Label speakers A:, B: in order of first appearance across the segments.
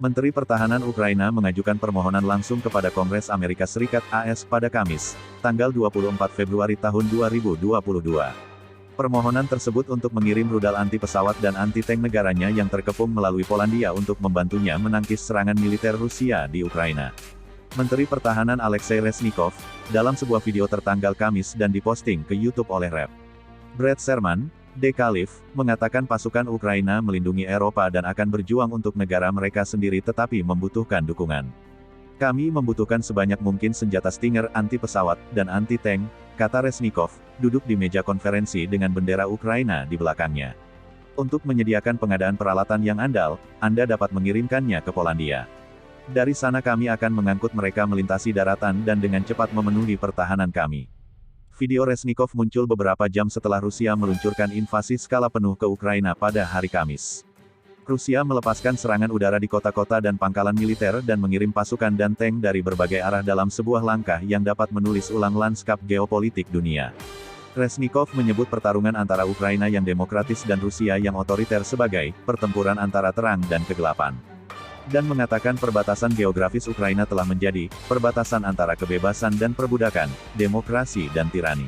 A: Menteri Pertahanan Ukraina mengajukan permohonan langsung kepada Kongres Amerika Serikat (AS) pada Kamis, tanggal 24 Februari tahun 2022. Permohonan tersebut untuk mengirim rudal anti-pesawat dan anti-tank negaranya yang terkepung melalui Polandia untuk membantunya menangkis serangan militer Rusia di Ukraina. Menteri Pertahanan Alexei Reznikov, dalam sebuah video tertanggal Kamis dan diposting ke YouTube oleh Rep. Brad Sherman, The Caliph, mengatakan pasukan Ukraina melindungi Eropa dan akan berjuang untuk negara mereka sendiri tetapi membutuhkan dukungan. Kami membutuhkan sebanyak mungkin senjata Stinger anti-pesawat dan anti-tank, kata Reznikov, duduk di meja konferensi dengan bendera Ukraina di belakangnya. Untuk menyediakan pengadaan peralatan yang andal, Anda dapat mengirimkannya ke Polandia. Dari sana kami akan mengangkut mereka melintasi daratan dan dengan cepat memenuhi pertahanan kami. Video Reznikov muncul beberapa jam setelah Rusia meluncurkan invasi skala penuh ke Ukraina pada hari Kamis. Rusia melepaskan serangan udara di kota-kota dan pangkalan militer dan mengirim pasukan dan tank dari berbagai arah dalam sebuah langkah yang dapat menulis ulang lanskap geopolitik dunia. Reznikov menyebut pertarungan antara Ukraina yang demokratis dan Rusia yang otoriter sebagai pertempuran antara terang dan kegelapan. Dan mengatakan perbatasan geografis Ukraina telah menjadi perbatasan antara kebebasan dan perbudakan, demokrasi dan tirani.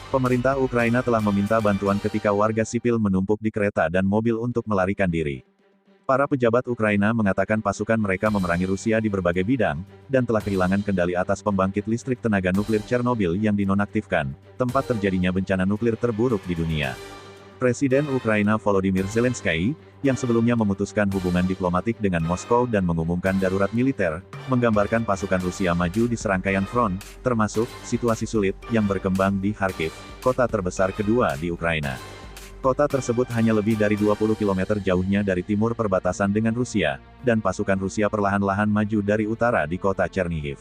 A: Pemerintah Ukraina telah meminta bantuan ketika warga sipil menumpuk di kereta dan mobil untuk melarikan diri. Para pejabat Ukraina mengatakan pasukan mereka memerangi Rusia di berbagai bidang, dan telah kehilangan kendali atas pembangkit listrik tenaga nuklir Chernobyl yang dinonaktifkan, tempat terjadinya bencana nuklir terburuk di dunia. Presiden Ukraina Volodymyr Zelensky, yang sebelumnya memutuskan hubungan diplomatik dengan Moskow dan mengumumkan darurat militer, menggambarkan pasukan Rusia maju di serangkaian front, termasuk situasi sulit yang berkembang di Kharkiv, kota terbesar kedua di Ukraina. Kota tersebut hanya lebih dari 20 km jauhnya dari timur perbatasan dengan Rusia, dan pasukan Rusia perlahan-lahan maju dari utara di kota Chernihiv.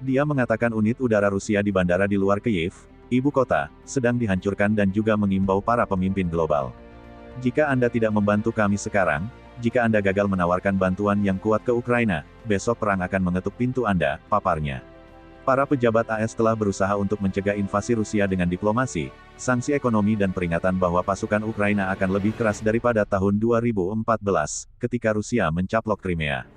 A: Dia mengatakan unit udara Rusia di bandara di luar Kyiv, ibu kota, sedang dihancurkan dan juga mengimbau para pemimpin global. Jika Anda tidak membantu kami sekarang, jika Anda gagal menawarkan bantuan yang kuat ke Ukraina, besok perang akan mengetuk pintu Anda, paparnya. Para pejabat AS telah berusaha untuk mencegah invasi Rusia dengan diplomasi, sanksi ekonomi dan peringatan bahwa pasukan Ukraina akan lebih keras daripada tahun 2014, ketika Rusia mencaplok Crimea.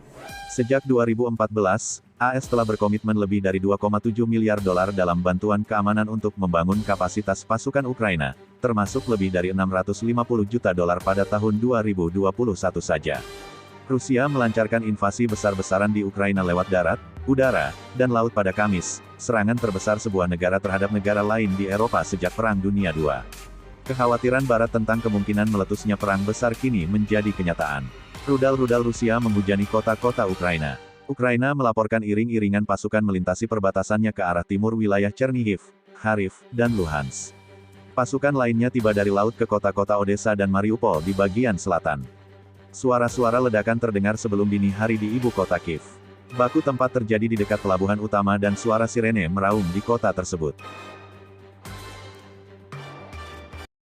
A: Sejak 2014, AS telah berkomitmen lebih dari 2,7 miliar dolar dalam bantuan keamanan untuk membangun kapasitas pasukan Ukraina, termasuk lebih dari 650 juta dolar pada tahun 2021 saja. Rusia melancarkan invasi besar-besaran di Ukraina lewat darat, udara, dan laut pada Kamis, serangan terbesar sebuah negara terhadap negara lain di Eropa sejak Perang Dunia II. Kekhawatiran Barat tentang kemungkinan meletusnya perang besar kini menjadi kenyataan. Rudal-rudal Rusia menghujani kota-kota Ukraina. Ukraina melaporkan iring-iringan pasukan melintasi perbatasannya ke arah timur wilayah Chernihiv, Kharkiv, dan Luhansk. Pasukan lainnya tiba dari laut ke kota-kota Odessa dan Mariupol di bagian selatan. Suara-suara ledakan terdengar sebelum dini hari di ibu kota Kiev. Baku tempat terjadi di dekat pelabuhan utama dan suara sirene meraung di kota tersebut.